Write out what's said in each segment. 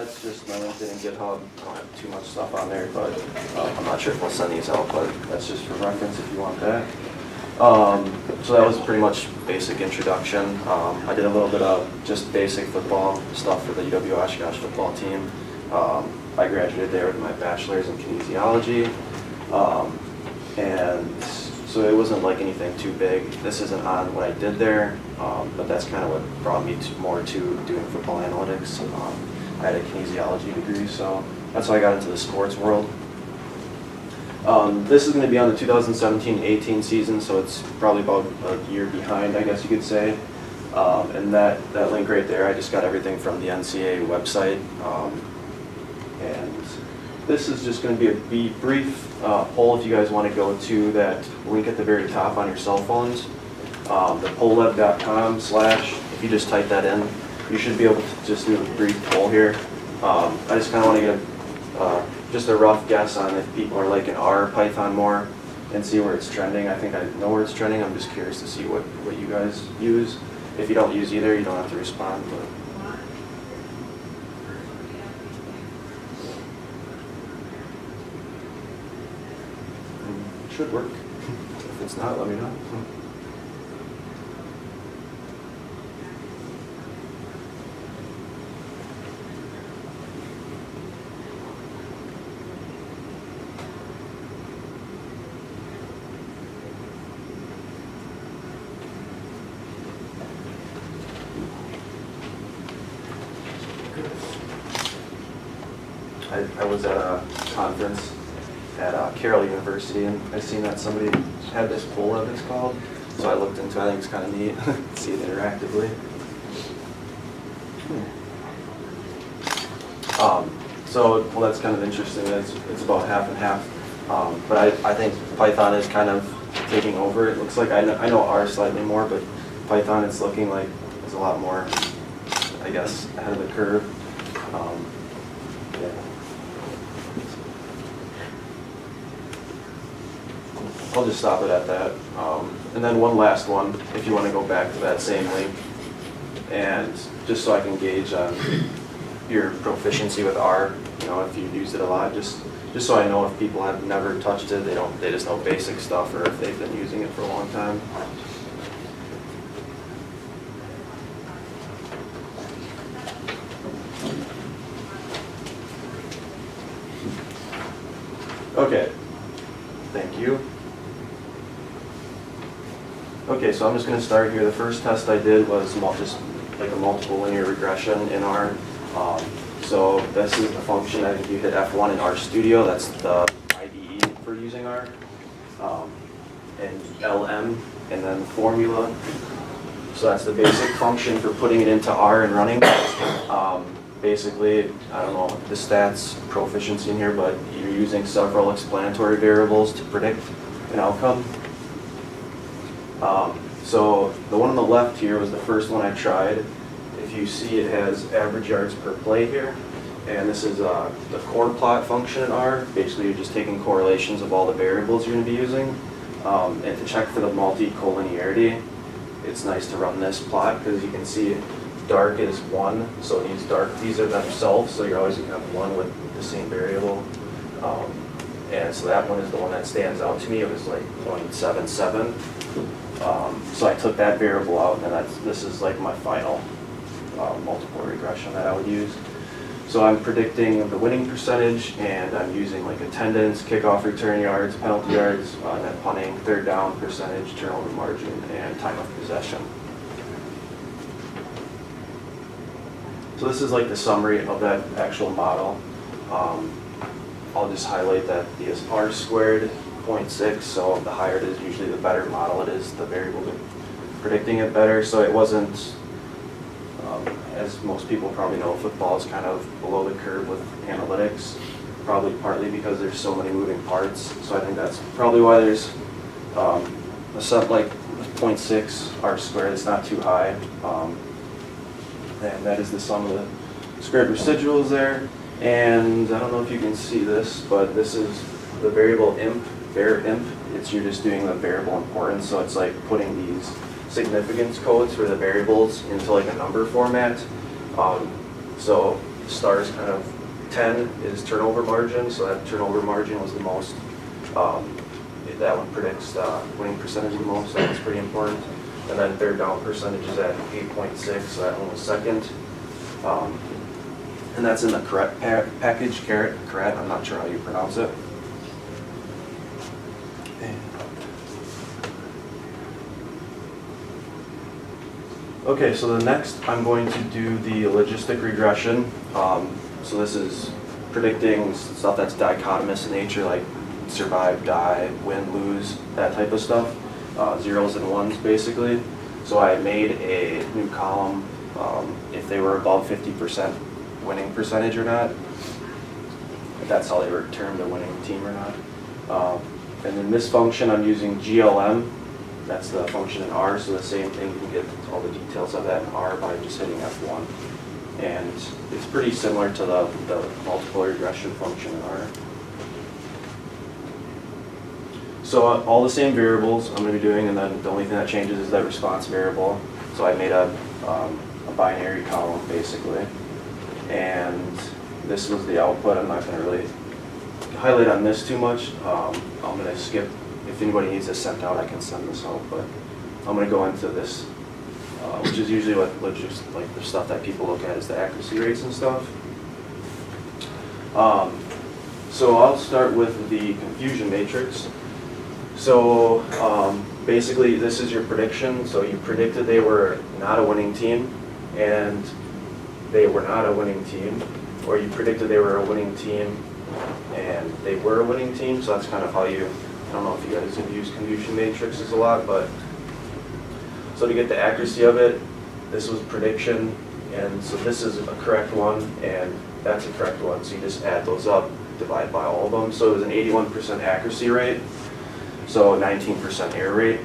It's just my LinkedIn and GitHub. I don't have too much stuff on there, but I'm not sure if I'll send these out, but that's just for reference if you want that. So that was pretty much basic introduction. I did a little bit of just basic football stuff for the UW-Oshkosh football team. I graduated there with my bachelor's in kinesiology. And so it wasn't like anything too big. This isn't on what I did there, but that's kind of what brought me more to doing football analytics. I had a kinesiology degree, so that's how I got into the sports world. This is going to be on the 2017-18 season, so it's probably about a year behind, I guess you could say. And that link right there, I just got everything from the NCAA website. And this is just going to be a brief poll if you guys want to go to that link at the very top on your cell phones. The polllab.com/ if you just type that in, you should be able to just do a brief poll here. I just kind of want to get just a rough guess on if people are liking R, Python more, and see where it's trending. I think I know where it's trending. I'm just curious to see what you guys use. If you don't use either, you don't have to respond. But it should work. If it's not, let me know. I was at a conference at Carroll University, and I seen that somebody had this poll of it's called, so I looked into it. I think it's kind of neat, see it interactively. Well, that's kind of interesting. It's about half and half, but I think Python is kind of taking over. It looks like I know R slightly more, but Python it's looking like is a lot more, I guess, ahead of the curve. Yeah. I'll just stop it at that. And then one last one, if you want to go back to that same link, and just so I can gauge on your proficiency with R, you know, if you've used it a lot, just so I know if people have never touched it, they just know basic stuff, or if they've been using it for a long time. Okay, thank you. Okay, so I'm just going to start here. The first test I did was just like a multiple linear regression in R. So this is the function. I think you hit F1 in RStudio. That's the IDE for using R. And LM, and then formula. So that's the basic function for putting it into R and running. Basically, I don't know the stats proficiency in here, but you're using several explanatory variables to predict an outcome. So the one on the left here was the first one I tried. If you see, it has average yards per play here, and this is the core plot function in R. Basically, you're just taking correlations of all the variables you're going to be using, and to check for the multi-collinearity, it's nice to run this plot because you can see dark is 1, so these are themselves, so you're always going to have 1 with the same variable. And so that one is the one that stands out to me. It was like 0.77. So I took that variable out, and this is like my final multiple regression that I would use. So I'm predicting the winning percentage, and I'm using like attendance, kickoff return yards, penalty yards, net punting, third down percentage, turnover margin, and time of possession. So this is like the summary of that actual model. I'll just highlight that the R squared 0.6, so the higher it is, usually the better model it is, the variable predicting it better. So it wasn't, as most people probably know, football is kind of below the curve with analytics, probably partly because there's so many moving parts. So I think that's probably why there's a sub like 0.6 R squared. It's not too high. And that is the sum of the squared residuals there. And I don't know if you can see this, but this is the variable imp, var imp. You're just doing the variable importance, so it's like putting these significance codes for the variables into like a number format. So stars kind of 10 is turnover margin, so that turnover margin was the most. That one predicts winning percentage the most, so that's pretty important. And then third down percentage is at 8.6, so that one was second. And that's in the package, Carrot, I'm not sure how you pronounce it. Okay, so the next I'm going to do the logistic regression. So this is predicting stuff that's dichotomous in nature, like survive, die, win, lose, that type of stuff. Zeros and ones, basically. So I made a new column if they were above 50% winning percentage or not. If that's how they were termed a winning team or not. And in this function, I'm using GLM. That's the function in R, so the same thing, you can get all the details of that in R by just hitting F1. And it's pretty similar to the multiple regression function in R. So all the same variables I'm going to be doing, and then the only thing that changes is that response variable. So I made a binary column, basically. And this was the output. I'm not going to really highlight on this too much. I'm going to skip. If anybody needs this sent out, I can send this out. But I'm going to go into this, which is usually what just like the stuff that people look at is the accuracy rates and stuff. So I'll start with the confusion matrix. So basically, this is your prediction. So you predicted they were not a winning team, and they were not a winning team, or you predicted they were a winning team, and they were a winning team. So that's kind of how you. I don't know if you guys have used confusion matrices a lot, but so to get the accuracy of it, this was prediction, and so this is a correct one, and that's a correct one. So you just add those up, divide by all of them. So it was an 81% accuracy rate. So 19% error rate,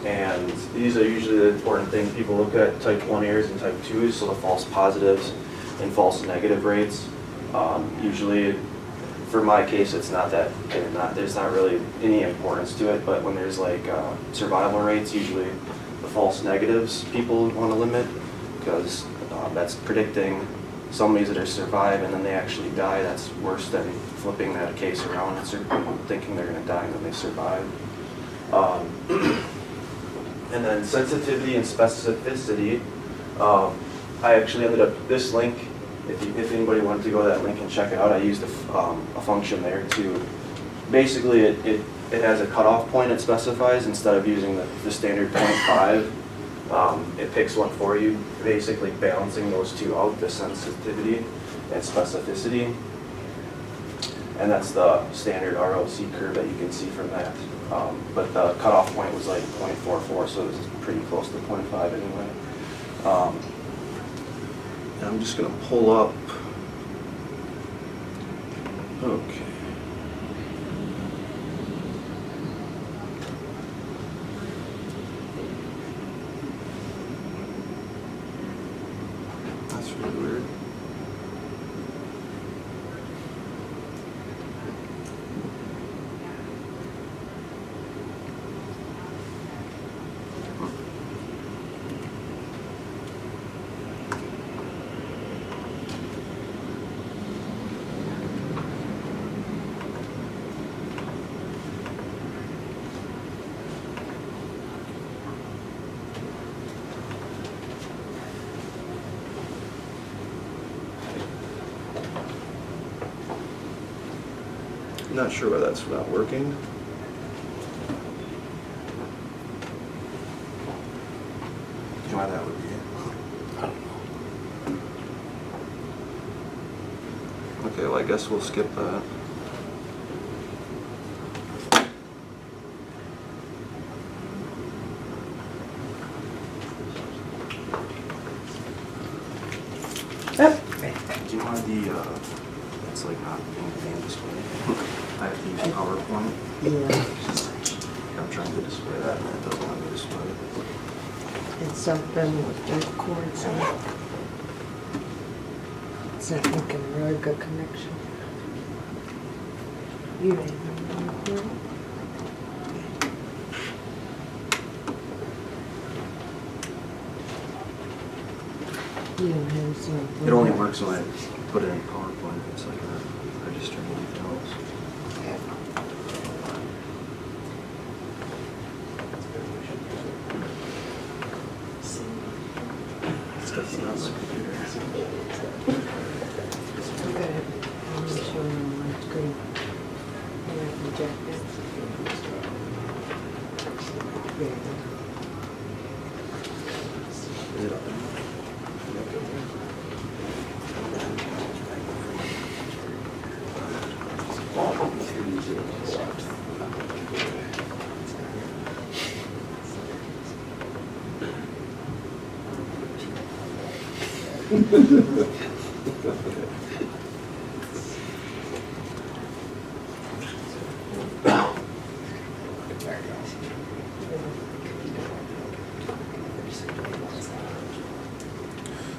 and these are usually the important things people look at, type 1 errors and type 2s, so the false positives and false negative rates. Usually, for my case, it's not that, there's not really any importance to it, but when there's like survival rates, usually the false negatives people want to limit, because that's predicting somebody's that are survive and then they actually die. That's worse than flipping that case around and thinking they're going to die and then they survive. And then sensitivity and specificity. I actually ended up, this link, if anybody wanted to go to that link and check it out, I used a function there to, basically it has a cutoff point it specifies instead of using the standard 0.5. It picks one for you, basically balancing those two out, the sensitivity and specificity. And that's the standard ROC curve that you can see from that. But the cutoff point was like 0.44, so this is pretty close to 0.5 anyway. And I'm just going to pull up. Okay. That's really weird. I'm not sure why that's not working. Why that would be. I don't know. Okay, well I guess we'll skip that. Do you want the, it's like not being main display. I have to use PowerPoint. Yeah. I'm trying to display that and it doesn't want to display it. It's something with the cords in it. It's not making a really good connection. You ready to record? Yeah, has, It only works when I put it in PowerPoint. It's like a registering anything else. Stuff's not on my computer. I got it. I'm showing on my screen. And I can check this. There you go. Is it up there?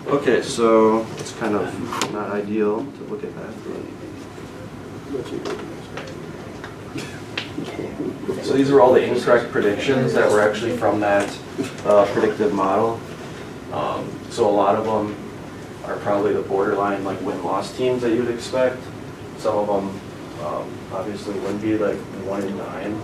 Okay, so it's kind of not ideal to look at that. So these are all the incorrect predictions that were actually from that predictive model. So a lot of them are probably the borderline like win-loss teams that you would expect. Some of them obviously wouldn't be like 1 in 9.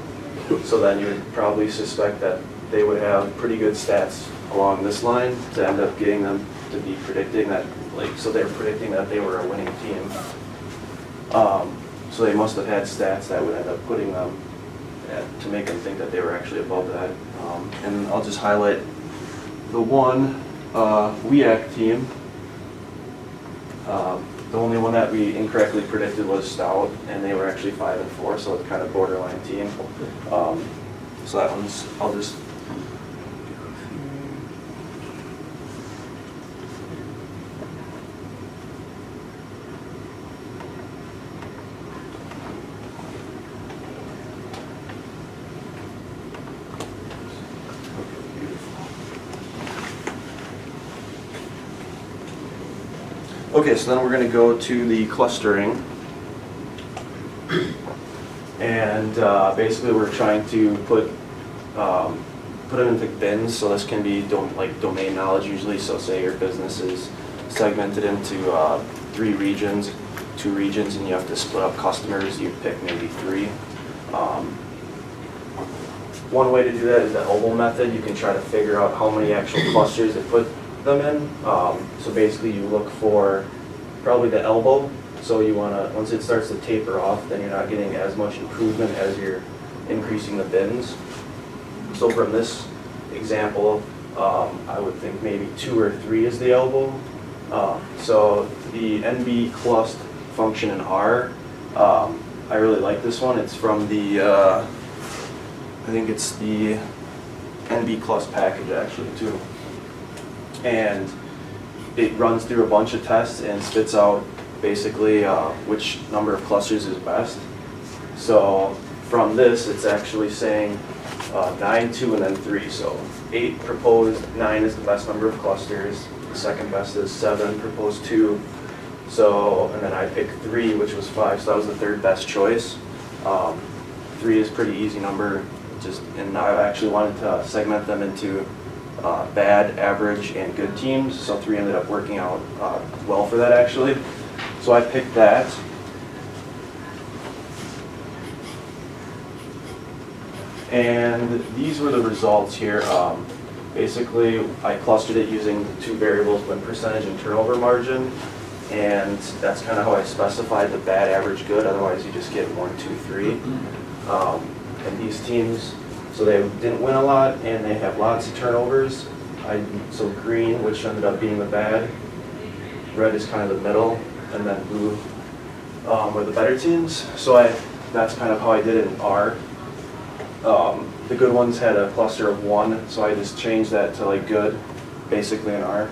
So then you would probably suspect that they would have pretty good stats along this line to end up getting them to be predicting that, like, so they're predicting that they were a winning team. So they must have had stats that would end up putting them to make them think that they were actually above that. And I'll just highlight the one WEAC team. The only one that we incorrectly predicted was Stout, and they were actually 5 and 4, so it's kind of borderline team. So that one's, I'll just. Okay, so then we're going to go to the clustering, and basically we're trying to put them into bins. So this can be like domain knowledge usually. So say your business is segmented into 3 regions, 2 regions, and you have to split up customers. You pick maybe 3. One way to do that is the elbow method. You can try to figure out how many actual clusters to put them in. So basically you look for probably the elbow. So you want to, once it starts to taper off, then you're not getting as much improvement as you're increasing the bins. So from this example, I would think maybe 2 or 3 is the elbow. So the NB clust function in R, I really like this one. It's from the, I think it's the NB clust package actually too. And it runs through a bunch of tests and spits out basically which number of clusters is best. So from this, it's actually saying 9, 2, and then 3. So 8 proposed, 9 is the best number of clusters. The second best is 7, proposed 2. So, and then I picked 3, which was 5. So that was the third best choice. 3 is a pretty easy number. And I actually wanted to segment them into bad, average, and good teams. So 3 ended up working out well for that actually. So I picked that. And these were the results here. Basically, I clustered it using the 2 variables, win percentage and turnover margin. And that's kind of how I specified the bad, average, good. Otherwise, you just get 1, 2, 3. And these teams, so they didn't win a lot, and they have lots of turnovers. So green, which ended up being the bad. Red is kind of the middle, and then blue were the better teams. So that's kind of how I did it in R. The good ones had a cluster of 1, so I just changed that to like good, basically in R.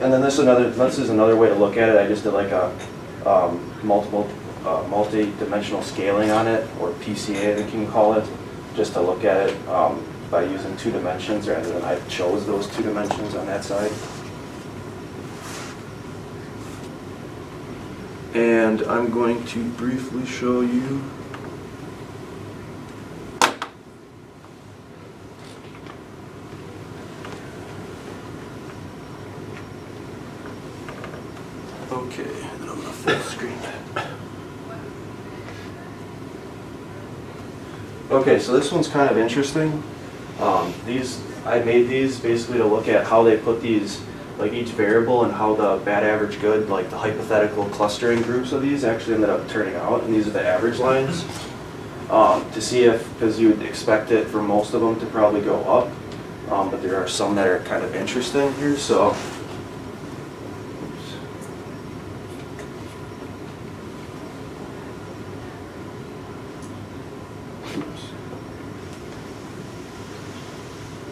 And then this is another way to look at it. I just did like a multi-dimensional scaling on it, or PCA I think you can call it, just to look at it by using 2 dimensions rather than I chose those 2 dimensions on that side. And I'm going to briefly show you. Okay, and then I'm gonna full screen that. Okay, so this one's kind of interesting. I made these basically to look at how they put these, like each variable and how the bad, average, good, like the hypothetical clustering groups of these actually ended up turning out, and these are the average lines. To see if, because you would expect it for most of them to probably go up, but there are some that are kind of interesting here, so.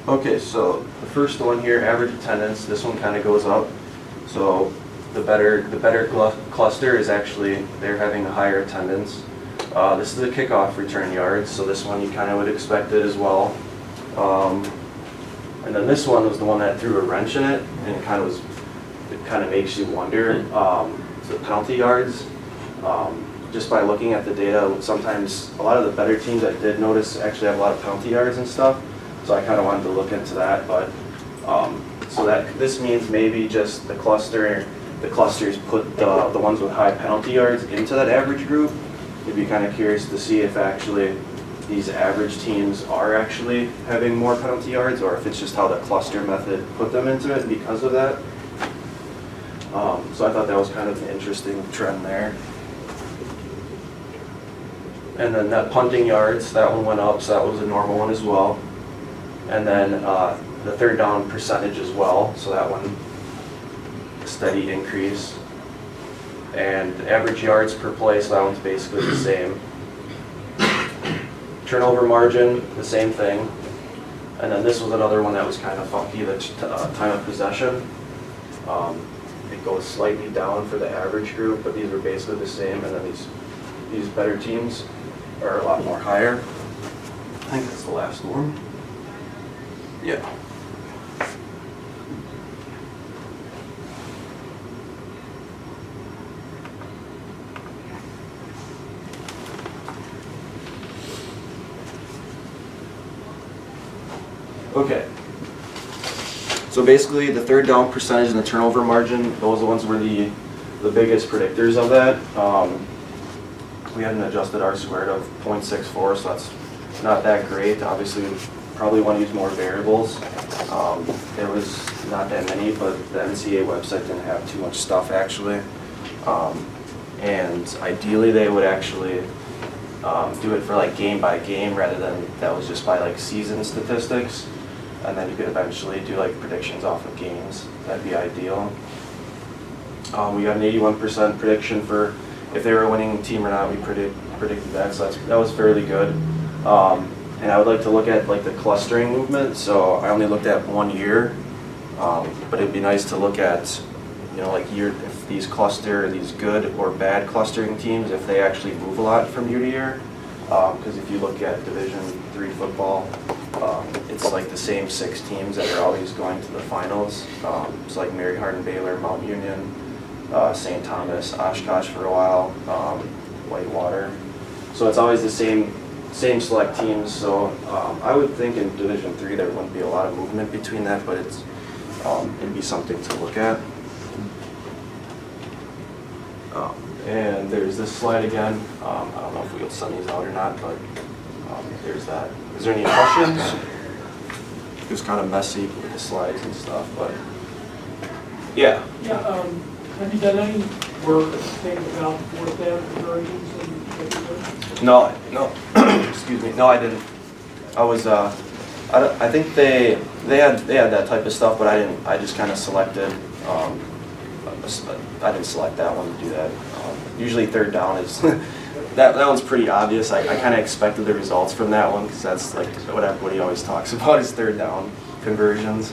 Okay, so the first one here, average attendance, this one kind of goes up. So the better cluster is actually, they're having a higher attendance. This is the kickoff return yards, so this one you kind of would expect it as well. And then this one was the one that threw a wrench in it, and it kind of makes you wonder. So penalty yards, just by looking at the data, sometimes a lot of the better teams I did notice actually have a lot of penalty yards and stuff. So I kind of wanted to look into that, but so that this means maybe just the clusters put the ones with high penalty yards into that average group. You'd be kind of curious to see if actually these average teams are actually having more penalty yards, or if it's just how the cluster method put them into it because of that. So I thought that was kind of an interesting trend there. And then that punting yards, that one went up, so that was a normal one as well. And then the third down percentage as well, so that one, a steady increase. And average yards per play, so that one's basically the same. Turnover margin, the same thing. And then this was another one that was kind of funky, the time of possession. It goes slightly down for the average group, but these were basically the same. And then these better teams are a lot more higher. I think that's the last one. Yeah. Okay. So basically the third down percentage and the turnover margin, those are the ones were the biggest predictors of that. We had an adjusted R-squared of 0.64, so that's not that great. Obviously, we probably want to use more variables. There was not that many, but the NCAA website didn't have too much stuff actually. And ideally they would actually do it for like game by game rather than that was just by like season statistics. And then you could eventually do like predictions off of games. That'd be ideal. We got an 81% prediction for if they were a winning team or not. We predicted that, so that was fairly good. And I would like to look at like the clustering movement. So I only looked at 1 year, but it'd be nice to look at, like if these good or bad clustering teams, if they actually move a lot from year to year. Because if you look at Division III football, it's like the same 6 teams that are always going to the finals. It's like Mary Hardin, Baylor, Mount Union, St. Thomas, Oshkosh for a while, Whitewater. So it's always the same select teams. So I would think in Division III there wouldn't be a lot of movement between that, but it'd be something to look at. And there's this slide again. I don't know if we'll send these out or not, but there's that. Is there any questions? It was kind of messy with the slides and stuff, but yeah. Yeah, have you done any work thinking about fourth down conversions and No, excuse me. No, I didn't. I was, I think they had that type of stuff, but I didn't. I just kind of selected. I didn't select that one to do that. Usually third down is that one's pretty obvious. I kind of expected the results from that one because that's like what everybody always talks about is third down conversions.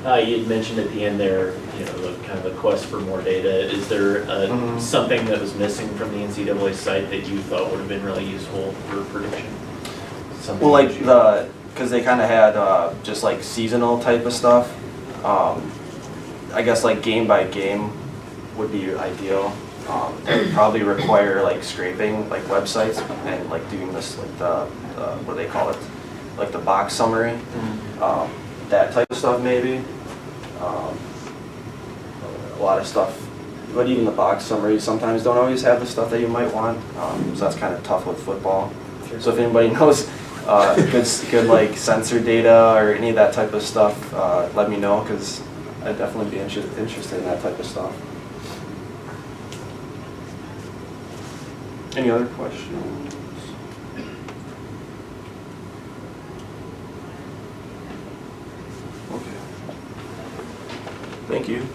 You had mentioned at the end there, the kind of a quest for more data. Is there something that was missing from the NCAA site that you thought would have been really useful for prediction? Well, like because they kind of had just like seasonal type of stuff. I guess like game by game would be ideal. It would probably require like scraping like websites and like doing this like the what do they call it, like the box summary, that type of stuff maybe. a lot of stuff, but even the box summaries sometimes don't always have the stuff that you might want, so that's kind of tough with football. So if anybody knows good like sensor data or any of that type of stuff, let me know, because I'd definitely be interested in that type of stuff. Any other questions? Okay. Thank you.